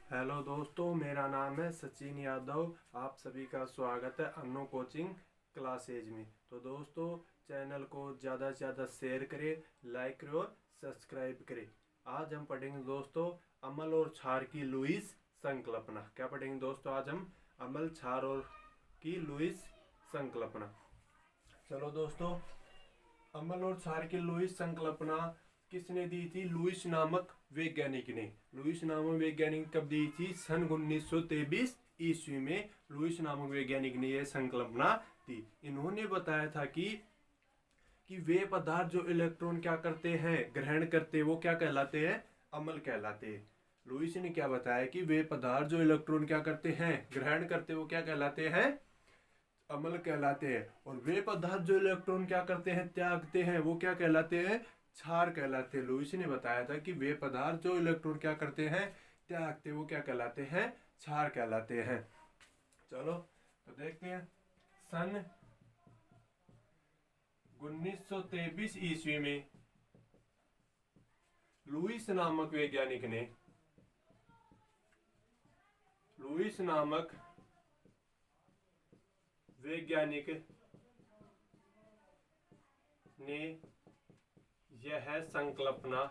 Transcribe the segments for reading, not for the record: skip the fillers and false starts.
Hello दोस्तों, मेरा नाम है सचिन यादव। आप सभी का स्वागत है अन्नो कोचिंग क्लासेज में। तो दोस्तों, चैनल को ज़्यादा से ज़्यादा शेयर करें, लाइक करें और सब्सक्राइब करें। आज हम पढ़ेंगे दोस्तों अम्ल और क्षार की लुईस संकल्पना। क्या पढ़ेंगे दोस्तों? आज हम अम्ल, क्षार और की लुईस संकल्पना। चलो दोस्तों, अम्ल और क्षार की लुईस संकल्पना किसने दी थी? लुईस नामक वैज्ञानिक ने। लुईस नामक वैज्ञानिक कब दी थी? सन 1923 ईस्वी में लुईस नामक वैज्ञानिक ने यह संकल्पना दी। इन्होंने बताया था कि वे पदार्थ जो इलेक्ट्रॉन क्या करते हैं, ग्रहण करते, वो क्या कहलाते हैं? अम्ल कहलाते हैं। लुईस ने क्या बताया कि वे पदार्थ जो इलेक्ट्रॉन क्या करते हैं, ग्रहण करते, वो क्या कहलाते हैं? अम्ल कहलाते हैं। और वे पदार्थ जो इलेक्ट्रॉन क्या करते हैं, त्यागते हैं, वो क्या कहलाते हैं? क्षार कहलाते हैं। लुईस ने बताया था कि वे पदार्थ जो इलेक्ट्रॉन क्या करते हैं, त्यागते, वो क्या कहलाते हैं? क्षार कहलाते हैं। चलो तो देखते हैं। सन 1923 ईस्वी में लुईस नामक वैज्ञानिक ने यह संकल्पना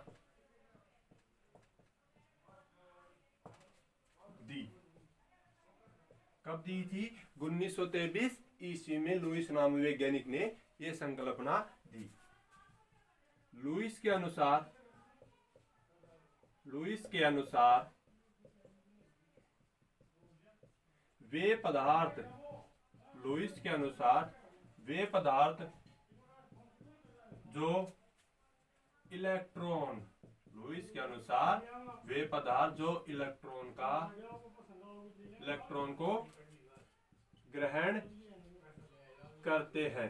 दी। कब दी थी? 1923 ईस्वी में लुईस नामक वैज्ञानिक ने यह संकल्पना दी। लुईस के अनुसार वे पदार्थ जो इलेक्ट्रॉन इलेक्ट्रॉन को ग्रहण करते हैं,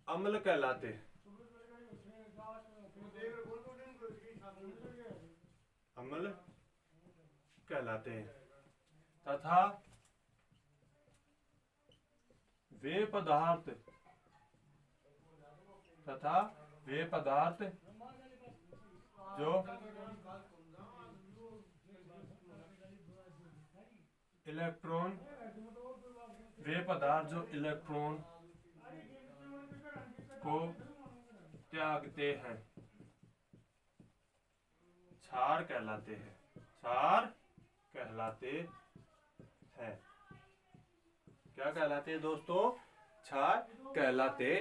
अम्ल कहलाते हैं। अम्ल कहलाते हैं। तथा वे पदार्थ जो इलेक्ट्रॉन को त्यागते हैं, क्षार कहलाते हैं। क्या कहलाते हैं दोस्तों? क्षार कहलाते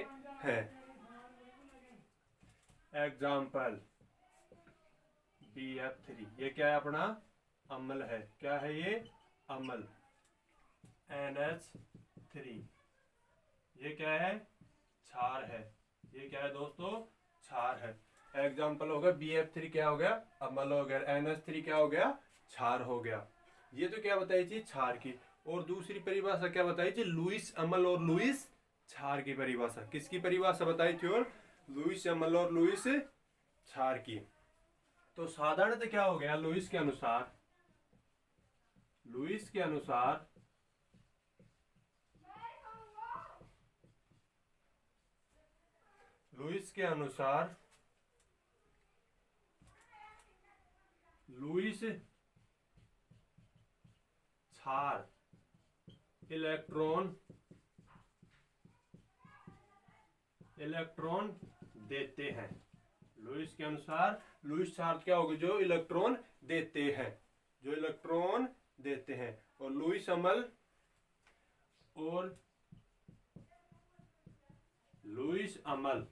हैं। एग्जाम्पल BF3, ये क्या है? अपना अम्ल है। क्या है ये? अम्ल। NH3, ये क्या है? क्षार है। ये क्या है दोस्तों? क्षार है। एग्जाम्पल हो गया BF3 क्या हो गया? अम्ल हो गया। NH3 क्या हो गया? क्षार हो गया। ये तो क्या बताई थी? क्षार की। और दूसरी परिभाषा क्या बताई थी? लुईस अम्ल और लुईस क्षार की परिभाषा। किसकी परिभाषा बताई थी? और लुईस अम्ल और लुईस क्षार की। तो साधारणतः क्या हो गया? लुईस के अनुसार लुईस क्षार इलेक्ट्रॉन देते हैं। लुईस के अनुसार लुईस क्षार क्या होगा? जो इलेक्ट्रॉन देते हैं। और लुईस अम्ल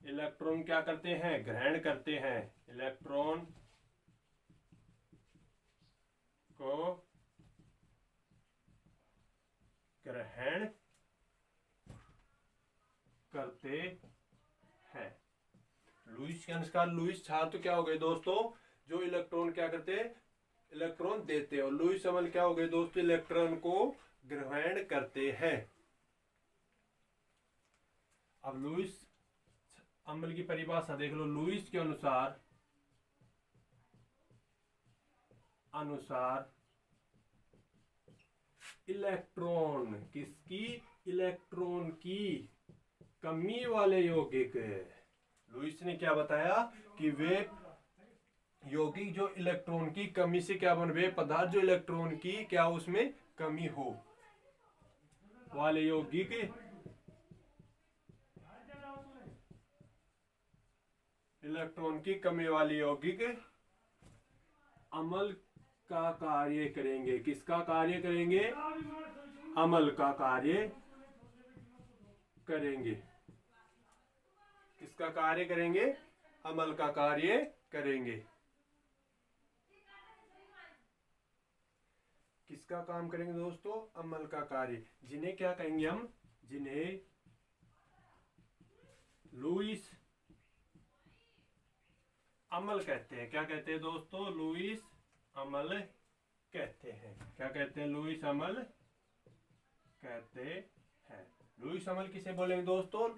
इलेक्ट्रॉन क्या करते हैं? ग्रहण करते हैं। इलेक्ट्रॉन को ग्रहण करते हैं। लुईस के अनुसार लुईस क्षार तो क्या हो गए दोस्तों? जो इलेक्ट्रॉन क्या करते हैं? इलेक्ट्रॉन देते हैं। और लुईस अम्ल क्या हो गए दोस्तों? इलेक्ट्रॉन को ग्रहण करते हैं। अब लुईस अम्ल की परिभाषा देख लो। लुईस के अनुसार इलेक्ट्रॉन किसकी? इलेक्ट्रॉन की कमी वाले यौगिक लुईस ने क्या बताया कि वे यौगिक जो इलेक्ट्रॉन की कमी से क्या बन, वे पदार्थ जो इलेक्ट्रॉन की क्या उसमें कमी हो वाले यौगिक इलेक्ट्रॉन की कमी वाले यौगिक अम्ल का कार्य करेंगे। किसका कार्य करेंगे? अम्ल का कार्य करेंगे। किसका कार्य करेंगे? अम्ल का कार्य करेंगे। किसका काम करेंगे दोस्तों? अम्ल का कार्य। जिन्हें क्या कहेंगे हम? जिन्हें लुईस अम्ल कहते हैं। क्या कहते हैं दोस्तों? लुईस अम्ल कहते हैं। क्या कहते हैं? लुईस अम्ल कहते हैं। लुईस अम्ल किसे बोलेंगे दोस्तों?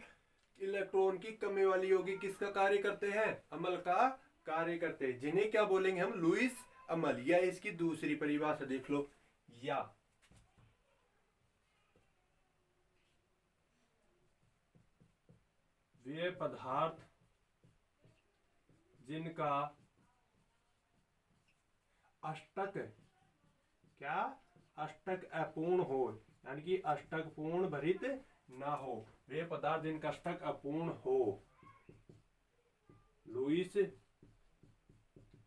इलेक्ट्रॉन की कमी वाली यौगिक किसका कार्य करते हैं? अम्ल का कार्य करते हैं। जिन्हें क्या बोलेंगे हम? लुईस अम्ल। या इसकी दूसरी परिभाषा देख लो, या वे पदार्थ जिनका अष्टक क्या अष्टक अपूर्ण हो, यानी कि अष्टक पूर्ण भरित ना हो, वे पदार्थ जिनका अष्टक अपूर्ण हो, लुईस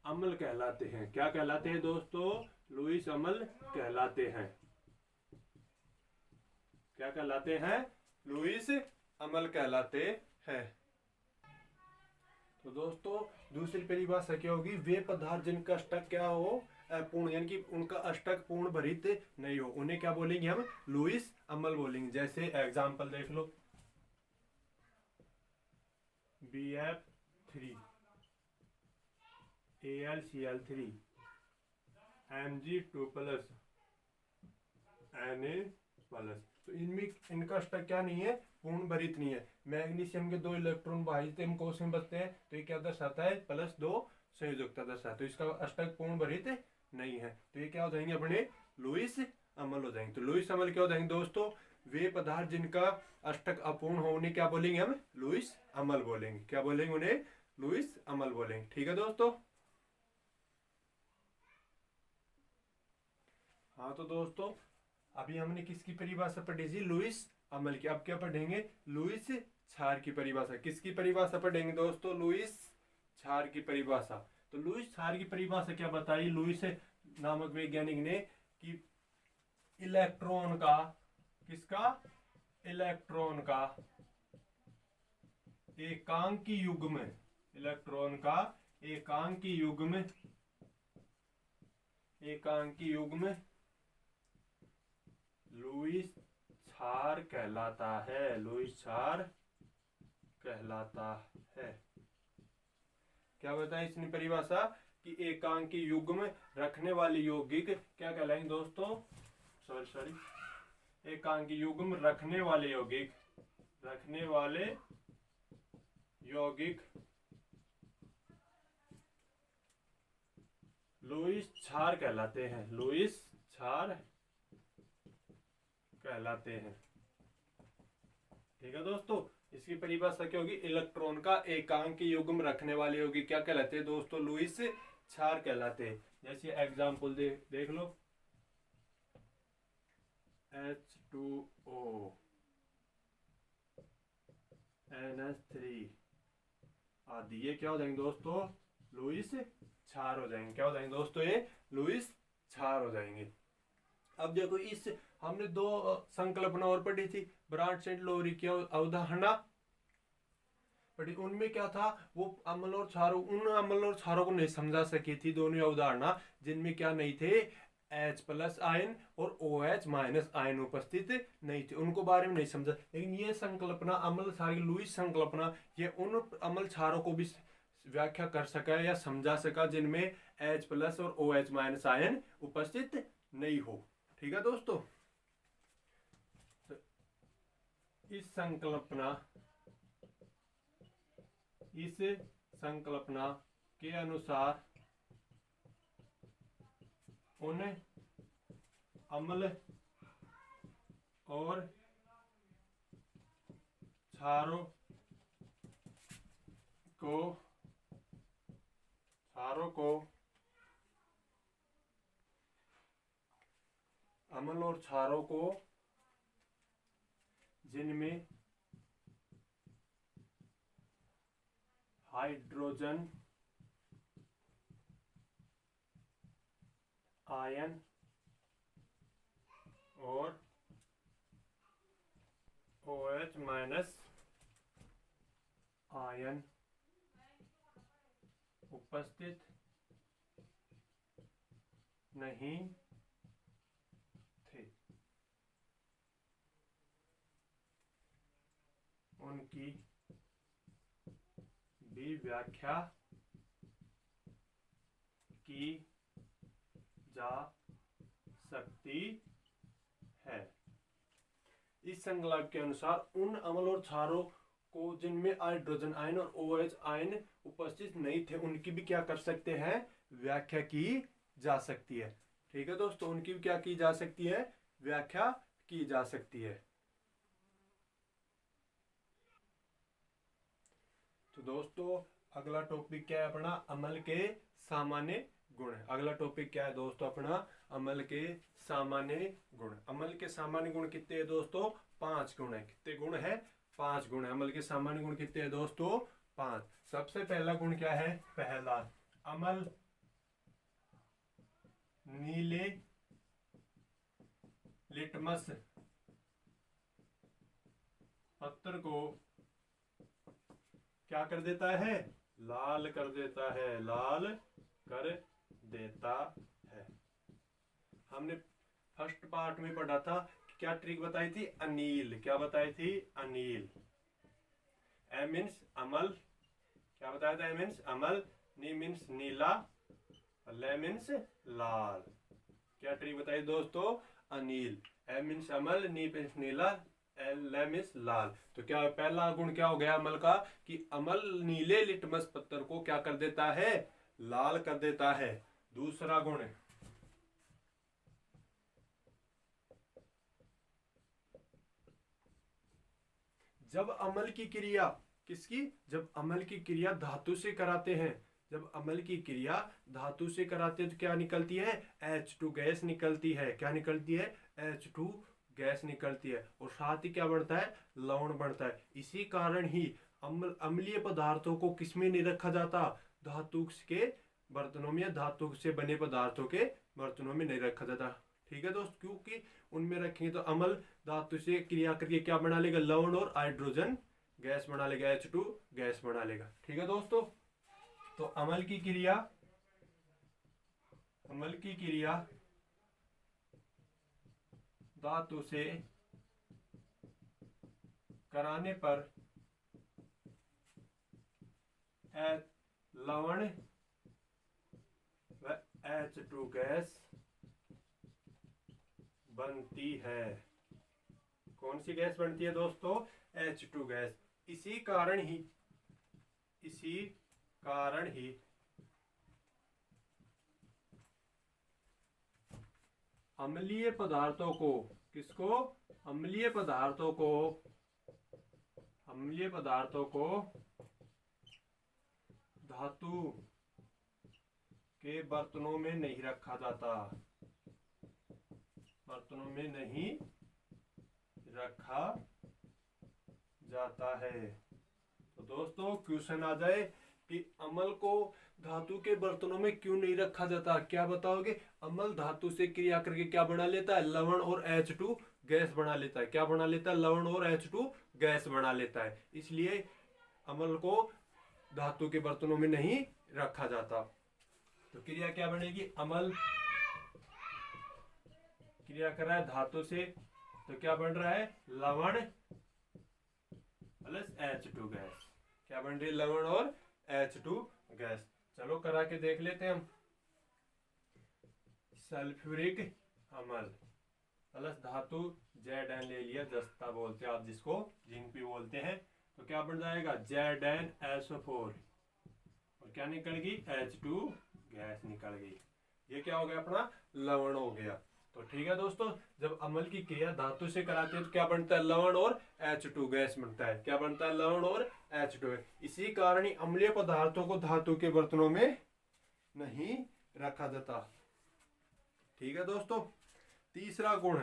अम्ल कहलाते हैं। क्या कहलाते हैं दोस्तों? लुईस अम्ल कहलाते हैं। क्या कहलाते हैं? लुईस अम्ल कहलाते हैं। तो दोस्तों दूसरी परिभाषा क्या होगी? वे पदार्थ जिनका अष्टक क्या हो? अपूर्ण, यानी कि उनका अष्टक पूर्ण भरित नहीं हो, उन्हें क्या बोलेंगे हम? लुईस अम्ल बोलेंगे। जैसे एग्जांपल देख लो, BF3 AlCl3 Mg2+ Na+। तो इनमें इनका अष्टक क्या नहीं है? पूर्ण भरित नहीं है। मैग्नीशियम के 2 इलेक्ट्रॉन बाहर हम कोष में बचते हैं, तो ये क्या दर्शाता है? +2 संयोजकता दर्शाता है। तो इसका अष्टक पूर्ण भरित नहीं है, तो ये क्या हो जाएंगे? अपने लुईस अम्ल हो जाएंगे। तो लुईस अम्ल क्या हो जाएंगे दोस्तों? वे पदार्थ जिनका अष्टक अपूर्ण हो उन्हें क्या बोलेंगे हम? लुईस अम्ल बोलेंगे। क्या बोलेंगे? उन्हें लुईस अम्ल बोलेंगे। ठीक है दोस्तों। हाँ तो दोस्तों अभी हमने किसकी परिभाषा पढ़ी थी? लुईस अम्ल की। अब क्या पढ़ेंगे? लुईस क्षार की परिभाषा। किसकी परिभाषा पढ़ेंगे दोस्तों? लुईस क्षार की परिभाषा। तो लुईस क्षार की परिभाषा क्या बताई लुईस नामक वैज्ञानिक ने? कि इलेक्ट्रॉन का, किसका? इलेक्ट्रॉन का एकांकी युग्म, इलेक्ट्रॉन का एकांकी युग्म, एकांकी युग्म लुईस क्षार कहलाता है। लुईस क्षार कहलाता है। क्या बताया इसने परिभाषा? कि एकांकी युग्म रखने वाले यौगिक क्या कहलाएंगे दोस्तों? सॉरी एकांकी युग्म रखने वाले यौगिक, रखने वाले यौगिक लुईस क्षार कहलाते हैं। लुईस क्षार कहलाते हैं। ठीक है दोस्तों। इसकी परिभाषा क्या होगी? इलेक्ट्रॉन का एकांकी युग्म रखने वाले यौगिक क्या कहलाते हैं दोस्तों? लुईस क्षार कहलाते हैं। जैसे एग्जांपल देख लो, H2O NH3 आदि, ये क्या हो जाएंगे दोस्तों? लुईस क्षार हो जाएंगे। क्या हो जाएंगे दोस्तों? ये लुईस क्षार हो जाएंगे। अब देखो इस हमने 2 संकल्पना और पढ़ी थी, ब्रांडसेट लोरी की अवधारणा पढ़ी। उनमें क्या था? वो अम्ल और क्षारों, उन अम्ल और क्षारों को नहीं समझा सकी थी दोनों अवधारणा, जिनमें क्या नहीं थे? H+ आयन और OH- आयन उपस्थित नहीं थे, उनको बारे में नहीं समझा। लेकिन ये संकल्पना अम्ल क्षार की लुईस संकल्पना, ये उन अम्ल क्षारों को भी व्याख्या कर सका या समझा सका जिनमें H+ और OH- आयन उपस्थित नहीं हो। ठीक है दोस्तों। तो इस संकल्पना के अनुसार उन अम्ल और क्षारों इसको क्षारों को अम्ल और क्षारों को जिनमें हाइड्रोजन आयन और OH माइनस आयन उपस्थित नहीं थे, उनकी भी व्याख्या की जा सकती है। इस संकल्प के अनुसार उन अम्ल और क्षारों को जिनमें हाइड्रोजन आयन और OH आयन उपस्थित नहीं थे, उनकी भी क्या कर सकते हैं, व्याख्या की जा सकती है। ठीक है दोस्तों, उनकी भी क्या की जा सकती है, व्याख्या की जा सकती है। तो दोस्तों अगला टॉपिक क्या है अपना, अम्ल के सामान्य गुण। अगला टॉपिक क्या है दोस्तों अपना, अम्ल के सामान्य गुण। अम्ल के सामान्य गुण कितने हैं दोस्तों, 5 गुण है। कितने गुण है, 5 गुण है। अम्ल के सामान्य गुण कितने हैं दोस्तों, 5। सबसे पहला गुण क्या है, पहला, अम्ल नीले लिटमस पत्र को क्या कर देता है, लाल कर देता है, लाल कर देता है। हमने फर्स्ट पार्ट में पढ़ा था, क्या ट्रिक बताई थी, अनील। क्या बताई थी, अनील। ए मीन्स अमल, क्या बताया था, ए मीन्स अमल, नी मीन्स नीला, ले मीन्स लाल। क्या ट्रिक बताई दोस्तों, अनील। ए मीन्स अमल, नी मीन्स नीला, ले मीन्स लाल। तो क्या पहला गुण क्या हो गया अमल का, कि अमल नीले लिटमस पत्थर को क्या कर देता है, लाल कर देता है। दूसरा गुण, जब अमल की क्रिया, किसकी, जब अमल की क्रिया धातु से कराते हैं, जब अमल की क्रिया धातु से कराते हैं तो क्या निकलती है, H2 गैस निकलती है। क्या निकलती है, H2 गैस निकलती है। और साथ ही क्या बढ़ता है, लवण बढ़ता है। इसी कारण ही अम्लीय पदार्थों को किसमें नहीं रखा जाता, धातु के बर्तनों में, धातु से बने पदार्थों के बर्तनों में नहीं रखा जाता। ठीक है दोस्त, क्योंकि उनमें रखेंगे तो अम्ल धातु से क्रिया करके क्या बना लेगा, लवण और हाइड्रोजन गैस बना लेगा, H2 गैस बना लेगा। ठीक है दोस्तों, तो अम्ल की क्रिया, अम्ल की क्रिया धातु से कराने पर लवण व H2 गैस बनती है। कौन सी गैस बनती है दोस्तों, H2 गैस। इसी कारण ही अम्लीय पदार्थों को, किसको, अम्लीय पदार्थों को धातु के बर्तनों में नहीं रखा जाता, बर्तनों में नहीं रखा जाता है। तो दोस्तों क्वेश्चन आ जाए कि अम्ल को धातु के बर्तनों में क्यों नहीं रखा जाता, क्या बताओगे, अम्ल धातु से क्रिया करके क्या बना लेता है, लवण और H2 गैस बना लेता है। क्या बना लेता है, लवण और H2 गैस बना लेता है। इसलिए अम्ल को धातु के बर्तनों में नहीं रखा जाता। तो क्रिया क्या बनेगी, अम्ल क्रिया कर रहा है धातु से, तो क्या बन रहा है, लवण प्लस H2 गैस। क्या बन रही है, लवण और H2 गैस। चलो करा के देख लेते हैं हम। सल्फ्यूरिक अम्ल प्लस धातु Zn ले लिया, जस्ता बोलते हैं आप जिसको, जिंक भी बोलते हैं। तो क्या बन जाएगा, ZnSO4 और क्या निकल गई, H2 गैस निकल गई। ये क्या हो गया अपना, लवण हो गया। तो ठीक है दोस्तों, जब अम्ल की क्रिया धातु से कराते हैं तो क्या बनता है, लवण और H2 गैस बनता है। क्या बनता है, लवण और H2। इसी कारण ही अम्लीय पदार्थों को धातु के बर्तनों में नहीं रखा जाता। ठीक है दोस्तों, तीसरा गुण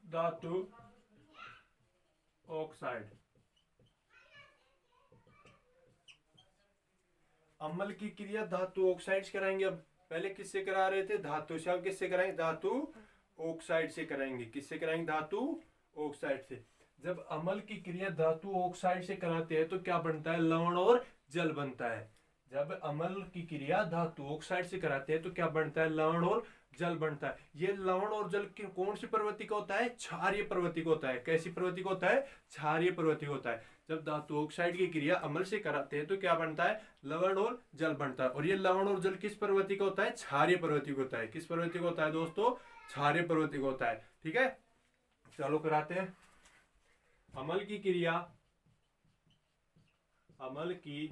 धातु ऑक्साइड। अम्ल की क्रिया धातु ऑक्साइड से कराएंगे। अब पहले किससे करा रहे थे, धातु से, अब किससे कराएंगे, धातु ऑक्साइड से कराएंगे। किससे कराएंगे, धातु ऑक्साइड से। जब अम्ल की क्रिया धातु ऑक्साइड से कराते हैं तो क्या बनता है, लवण और जल बनता है। जब अम्ल की क्रिया धातु ऑक्साइड से कराते हैं तो क्या बनता है, लवण और जल बनता है। ये लवण और जल की कौन सी प्रवृत्ति का होता है, क्षारीय प्रवृत्ति का होता है। कैसी प्रवृत्ति का होता है, क्षारीय प्रवृत्ति का होता है। जब धातु ऑक्साइड की क्रिया अम्ल से कराते हैं तो क्या बनता है, लवण और जल बनता है। और ये लवण और जल किस प्रवृत्ति का होता है, क्षारीय प्रवृत्ति का होता है। किस प्रवृत्ति का होता है दोस्तों, क्षारीय प्रवृत्ति का होता है। ठीक है, चलो कराते हैं। अम्ल की क्रिया, अम्ल की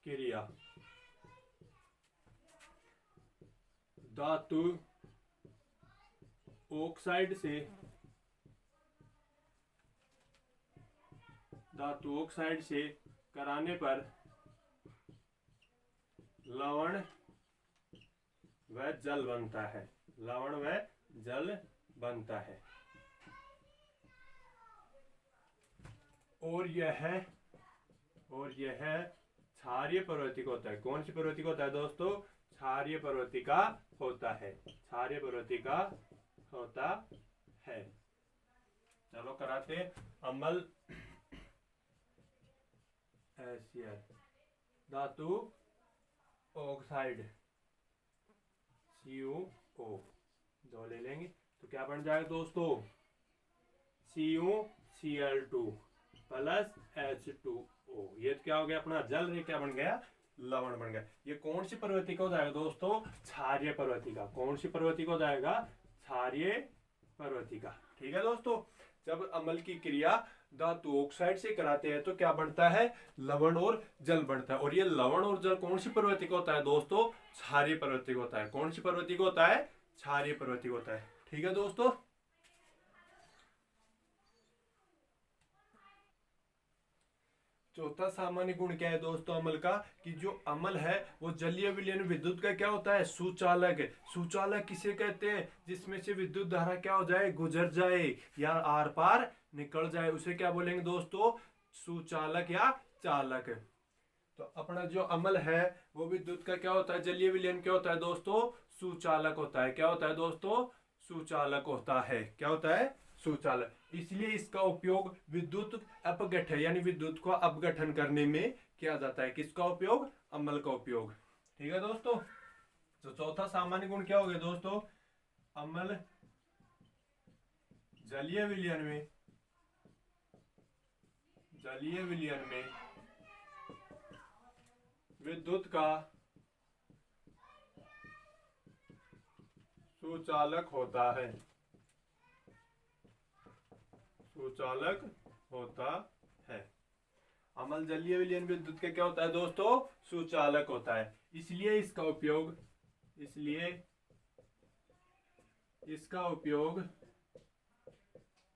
क्रिया धातु ऑक्साइड से, धातु ऑक्साइड से कराने पर लवण व जल बनता है। लवण व जल बनता है। और यह क्षारीय प्रवृत्ति का होता है। कौन सी प्रवृत्ति का होता है दोस्तों, क्षारीय प्रवृत्ति का होता है। क्षारीय प्रवृत्ति का होता है। चलो कराते हैं। अम्ल धातु ऑक्साइड CuO दो ले लेंगे तो क्या बन जाएगा दोस्तों, CuCl2 प्लस H2O। ये तो क्या हो गया अपना जल रे, क्या बन गया, लवण बन गया। ये कौन सी प्रवृत्ति का हो जाएगा दोस्तों, क्षारीय प्रवृत्ति का। कौन सी प्रवृत्ति का हो जाएगा, क्षारीय प्रवृत्ति का। ठीक है दोस्तों, जब अम्ल की क्रिया धातु ऑक्साइड से कराते हैं तो क्या बनता है, लवण और जल बनता है। और ये लवण और जल कौन सी प्रवृत्ति का होता है दोस्तों, क्षारीय प्रवृत्ति का होता है। कौन सी प्रवृत्ति का होता है, क्षारीय प्रवृत्ति का होता है। ठीक है दोस्तों, चौथा सामान्य गुण क्या है दोस्तों अम्ल का, कि जो अम्ल है वो जलीय विलयन विद्युत का क्या होता है, सुचालक। सुचालक किसे कहते हैं, जिसमें से विद्युत धारा क्या हो जाए, गुजर जाए या आर पार निकल जाए, उसे क्या बोलेंगे दोस्तों, सुचालक या चालक। तो अपना जो अम्ल है वो विद्युत का क्या होता है, जलीय विलयन क्या होता है दोस्तों, सुचालक होता है। क्या होता है दोस्तों, सुचालक होता है। क्या होता है, सुचालक। इसलिए इसका उपयोग विद्युत अपघटन यानी विद्युत को अपघटन करने में किया जाता है। किसका उपयोग, अम्ल का उपयोग। ठीक है दोस्तों, तो चौथा सामान्य गुण क्या हो गया दोस्तों, अम्ल जलीय विलयन में, जलीय विलयन में विद्युत का सुचालक होता है। सुचालक होता है। अम्ल जलीय विलयन विद्युत का क्या होता है दोस्तों, सुचालक होता है। इसलिए इसका उपयोग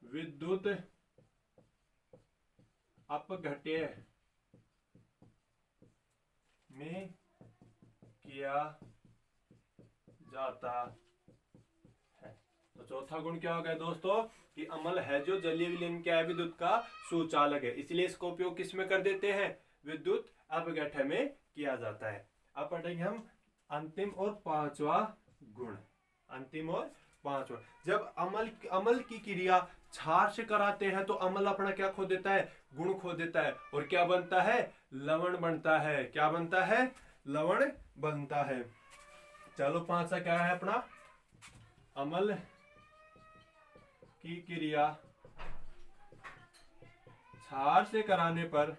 विद्युत अपघट्य में किया जाता है। तो चौथा गुण क्या हो गया दोस्तों, कि अम्ल है जो जलीय विलयन क्या है, विद्युत का सुचालक है। इसलिए इसका उपयोग किस में कर देते हैं, विद्युत अपघट्य में किया जाता है। अब पढ़ेंगे हम अंतिम और पांचवा गुण। अंतिम और पांचवा, जब अम्ल की क्रिया क्षार से कराते हैं तो अम्ल अपना क्या खो देता है, गुण खो देता है। और क्या बनता है, लवण बनता है। क्या बनता है, लवण बनता है। चलो पांचवा क्या है अपना, अम्ल की क्रिया क्षार से कराने पर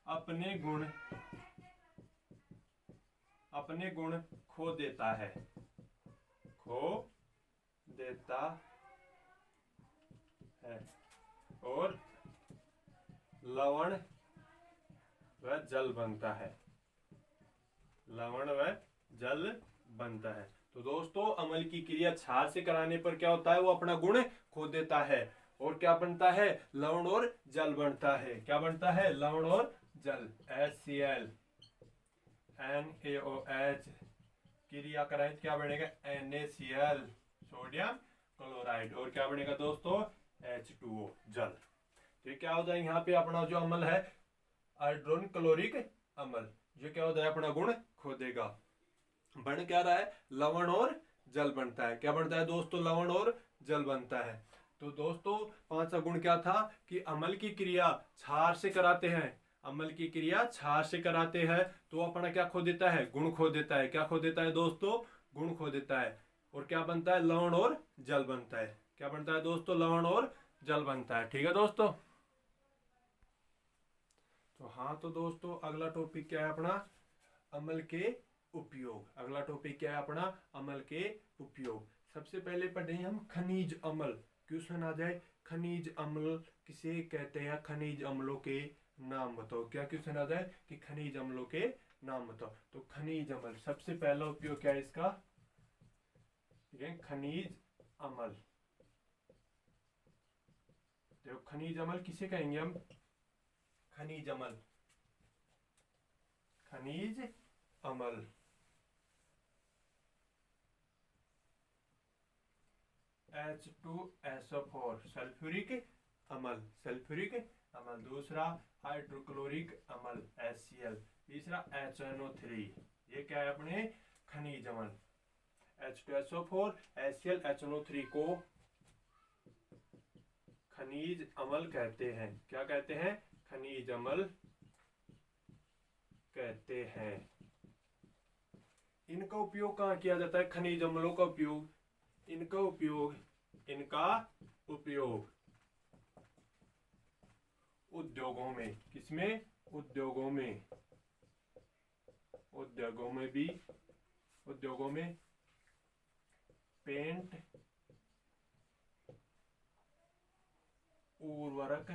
अपने गुण खो देता है। खो देता है। और लवण व जल बनता है। लवण व जल बनता है। तो दोस्तों अम्ल की क्रिया क्षार से कराने पर क्या होता है, वो अपना गुण खो देता है और क्या बनता है, लवण और जल बनता है। क्या बनता है, लवण और जल। HCl NaOH क्रिया कराएं क्या बनेगा, NaCl सोडियम क्लोराइड और क्या बनेगा दोस्तों, H2O जल। तो क्या हो जाएगा यहाँ पे अपना जो अम्ल है हाइड्रोन क्लोरिक अम्ल, जो क्या होता है अपना गुण खो देगा। बन क्या रहा है, लवण और जल बनता है। क्या बनता है दोस्तों, लवण और जल बनता है। तो दोस्तों पांचवा गुण क्या था कि अम्ल की क्रिया क्षार से कराते हैं। अम्ल की क्रिया क्षार से कराते हैं तो अपना क्या खो देता है, गुण खो देता है। क्या खो देता है दोस्तों, गुण खो देता है। और क्या बनता है, लवण और जल बनता है। क्या बनता है दोस्तों, लवण और जल बनता है। ठीक है दोस्तों। तो हाँ तो दोस्तों अगला टॉपिक क्या है अपना, अम्ल के उपयोग। अगला टॉपिक क्या है अपना, अम्ल के उपयोग। सबसे पहले पढ़ें हम खनिज अम्ल। क्वेश्चन आ जाए खनिज अम्ल किसे कहते हैं, खनिज अम्लों के नाम बताओ। क्या क्वेश्चन आ जाए कि खनिज अम्लों के नाम बताओ। तो खनिज अम्ल सबसे पहला उपयोग क्या है इसका, खनिज अम्ल। देखो खनिज अम्ल किसे कहेंगे हम, खनिज अम्ल, खनिज अम्ल। H2SO4 सल्फ्यूरिक अम्ल, सल्फ्यूरिक अम्ल। दूसरा हाइड्रोक्लोरिक अम्ल HCl। तीसरा HNO3। ये क्या है अपने खनिज अम्ल। H2SO4 HCl HNO3 को खनिज अम्ल कहते हैं। क्या कहते हैं, खनिज अम्ल कहते हैं। इनका उपयोग कहाँ किया जाता है, खनिज अम्लों का उपयोग, इनका उपयोग उद्योगों में। किसमें, उद्योगों में। उद्योगों में भी, उद्योगों में पेंट, उर्वरक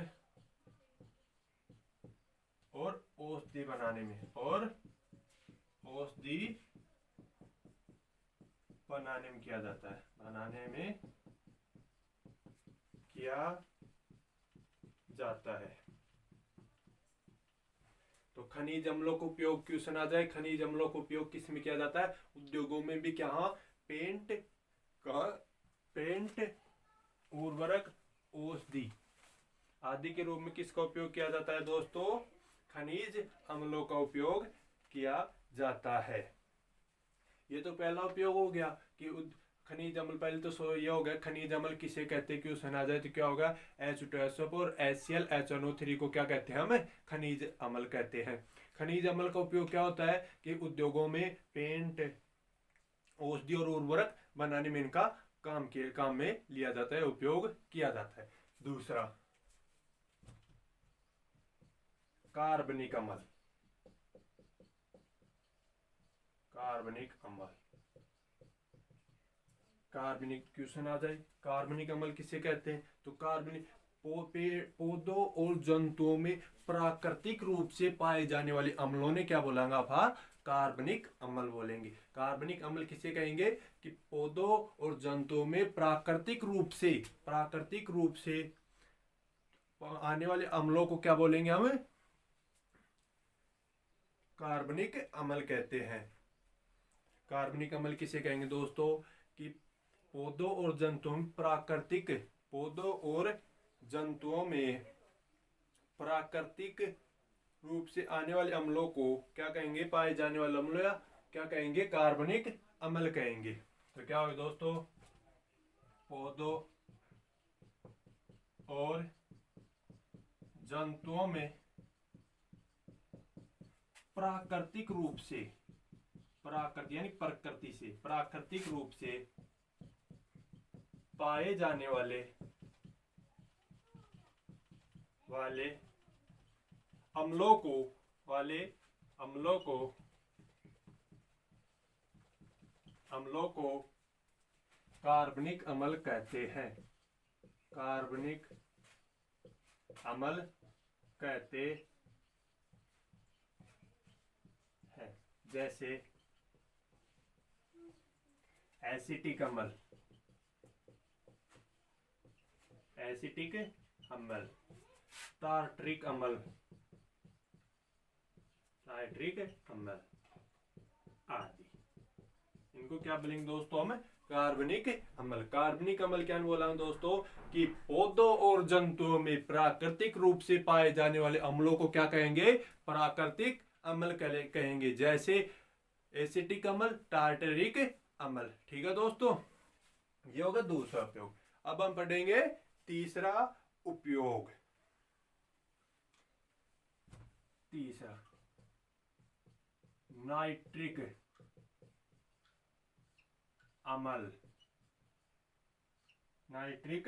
और औषधि बनाने में, और औषधि बनाने में किया जाता है, बनाने में किया जाता है। तो खनिज अम्लों का उपयोग क्वेश्चन आ जाए, खनिज अम्लों का उपयोग किस में किया जाता है, उद्योगों में भी। क्या, पेंट उर्वरक औषधि आदि के रूप में किसका उपयोग किया जाता है दोस्तों, खनिज अम्लों का उपयोग किया जाता है। ये तो पहला उपयोग हो गया कि खनिज अम्ल। पहले तो ये हो गया खनिज अम्ल किसे कहते हैं, क्वेश्चन आ जाए तो क्या होगा, H2SO4 HCl HNO3 को क्या कहते हैं, हम खनिज अम्ल कहते हैं। खनिज अम्ल का उपयोग क्या होता है कि उद्योगों में पेंट, औषधि और उर्वरक बनाने में इनका काम में लिया जाता है, उपयोग किया जाता है। दूसरा कार्बनिक अम्ल। कार्बनिक अम्ल, कार्बनिक क्वेश्चन आ जाए, कार्बनिक अम्ल किसे कहते हैं। तो कार्बनिक पौधों और जंतुओं में प्राकृतिक रूप से पाए जाने वाले अम्लों ने क्या बोलेंगे आप, कार्बनिक अम्ल बोलेंगे। कार्बनिक अम्ल किसे कहेंगे कि पौधों और जंतुओं में प्राकृतिक रूप से आने वाले अम्लों को क्या बोलेंगे हम, कार्बनिक अम्ल कहते हैं। कार्बनिक अम्ल किसे कहेंगे दोस्तों कि पौधों और जंतुओं में प्राकृतिक रूप से आने वाले अम्लों को क्या कहेंगे, पाए जाने वाले अम्ल या क्या कहेंगे, कार्बनिक अम्ल कहेंगे। तो क्या होगा दोस्तों, पौधों और जंतुओं में प्राकृतिक रूप से, यानी प्राकृतिक रूप से पाए जाने वाले अम्लों को कार्बनिक अम्ल कहते हैं। कार्बनिक अम्ल कहते हैं। जैसे एसिटिक अम्ल, एसिटिक अम्ल, टार्ट्रिक अम्ल, टार्ट्रिक अम्ल आदि। इनको क्या बोलेंगे दोस्तों हम? कार्बनिक अम्ल। कार्बनिक अम्ल क्या बोला दोस्तों कि पौधों और जंतुओं में प्राकृतिक रूप से पाए जाने वाले अम्लों को क्या कहेंगे? प्राकृतिक अम्ल कहेंगे। जैसे एसिटिक अम्ल, टार्टरिक अम्ल। ठीक है दोस्तों, ये होगा दूसरा उपयोग। अब हम पढ़ेंगे तीसरा उपयोग। तीसरा नाइट्रिक अम्ल। नाइट्रिक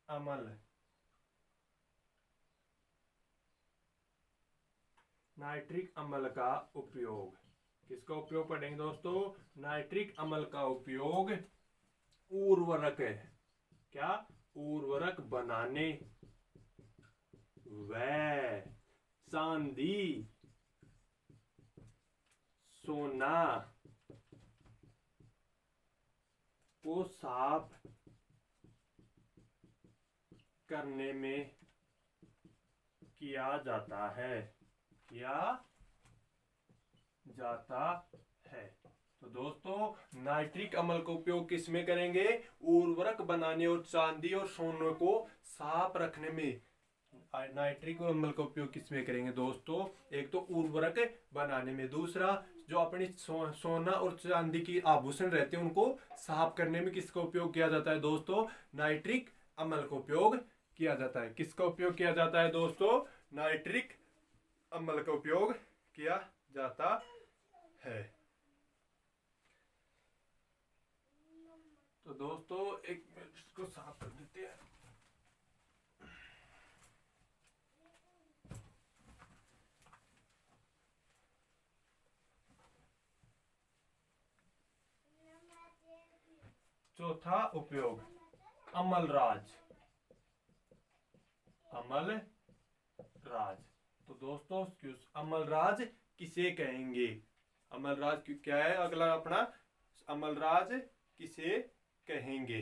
अम्ल, नाइट्रिक अम्ल का उपयोग। किसका उपयोग पढ़ेंगे दोस्तों? नाइट्रिक अम्ल का उपयोग उर्वरक है। क्या? उर्वरक बनाने व चांदी, सोना को साफ करने में किया जाता है। किया जाता है। तो दोस्तों नाइट्रिक अम्ल का उपयोग किस में करेंगे? उर्वरक बनाने और चांदी और सोने को साफ रखने में। नाइट्रिक अम्ल का उपयोग किस में करेंगे दोस्तों? एक तो उर्वरक बनाने में, दूसरा जो अपनी सोना और चांदी की आभूषण रहते हैं उनको साफ करने में किसका उपयोग किया जाता है दोस्तों? नाइट्रिक अम्ल का उपयोग किया जाता है। किसका उपयोग किया जाता है दोस्तों? नाइट्रिक अम्ल का उपयोग किया जाता है। तो दोस्तों एक मिनट इसको साफ कर देते हैं। चौथा उपयोग अमलराज। अमलराज। तो दोस्तों अमलराज किसे कहेंगे? अमलराज क्या है अगला अपना? अमलराज किसे कहेंगे?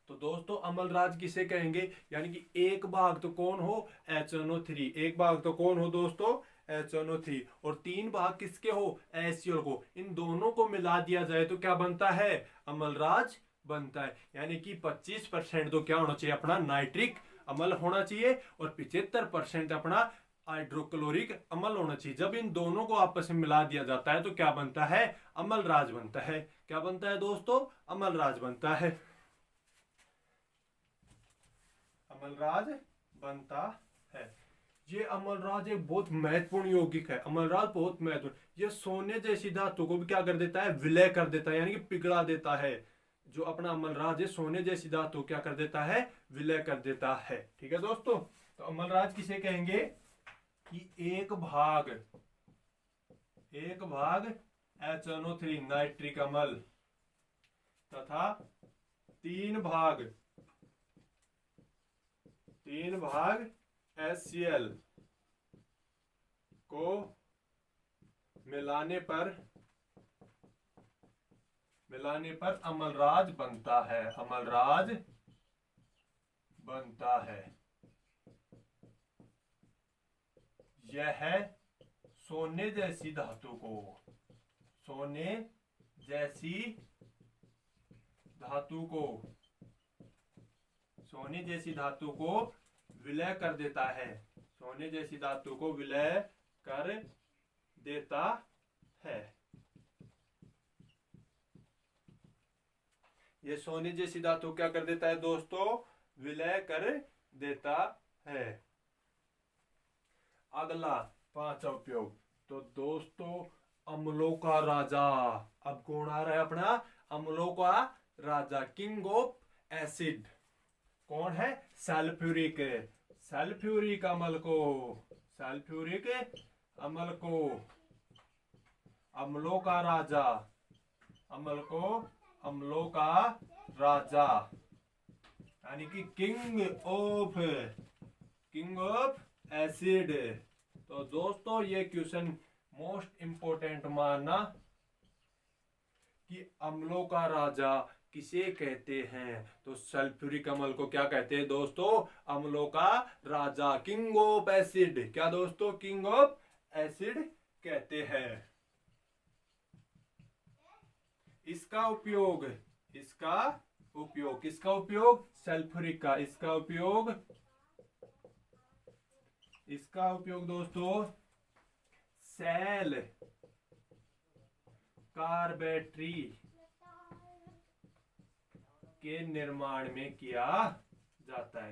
तो दोस्तों अमलराज किसे कहेंगे? यानी कि एक भाग तो कौन हो? HNO3। एक भाग तो कौन हो दोस्तों? HNO3। और 3 भाग किसके हो? HCl को। इन दोनों को मिला दिया जाए तो क्या बनता है? अमलराज बनता है। यानी कि 25% तो क्या होना चाहिए अपना? नाइट्रिक अम्ल होना चाहिए और 75% अपना हाइड्रोक्लोरिक अम्ल होना चाहिए। जब इन दोनों को आपस में मिला दिया जाता है तो क्या बनता है? अमलराज बनता है। क्या बनता है दोस्तों? अमलराज बनता है। अमलराज बनता है। ये अमलराज एक बहुत महत्वपूर्ण यौगिक है। अमलराज बहुत महत्वपूर्ण। ये सोने जैसी धातु को भी क्या कर देता है? विलय कर देता है, यानी कि पिघला देता है। जो अपना अमलराज है सोने जैसी धातु क्या कर देता है? विलय कर देता है। ठीक है दोस्तों, तो अमलराज किसे कहेंगे? कि एक भाग HNO3 नाइट्रिक अम्ल तथा 3 भाग HCl को मिलाने पर अमलराज बनता है। अमलराज बनता है। यह सोने जैसी धातु को विलय कर देता है। सोने जैसी धातु को विलय कर देता है। ये सोने जैसी धातु क्या कर देता है दोस्तों? विलय कर देता है। अगला 5वां उपयोग। तो दोस्तों अम्लों का राजा। अब कौन आ रहा है अपना? अम्लों का राजा, किंग ऑफ एसिड। कौन है? सल्फ्यूरिक अम्ल को अम्लों का राजा यानी कि किंग ऑफ एसिड। तो दोस्तों ये क्वेश्चन मोस्ट इंपोर्टेंट मानना कि अम्लों का राजा किसे कहते हैं। तो सल्फ्यूरिक अम्ल को क्या कहते हैं दोस्तों? अम्लों का राजा, किंग ऑफ एसिड। क्या दोस्तों? किंग ऑफ एसिड कहते हैं। इसका उपयोग किसका उपयोग? सल्फ्यूरिक का। इसका उपयोग दोस्तों सेल कार्बेटरी के निर्माण में किया जाता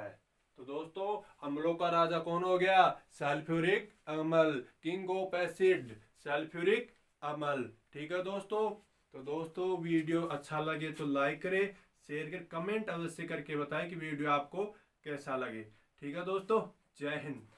है। तो दोस्तों अम्लों का राजा कौन हो गया? सल्फ्यूरिक अम्ल, किंग ऑफ एसिड सल्फ्यूरिक अम्ल। ठीक है दोस्तों। तो दोस्तों वीडियो अच्छा लगे तो लाइक करें, शेयर करें, कमेंट अवश्य करके बताएं कि वीडियो आपको कैसा लगे। ठीक है दोस्तों, जय हिंद।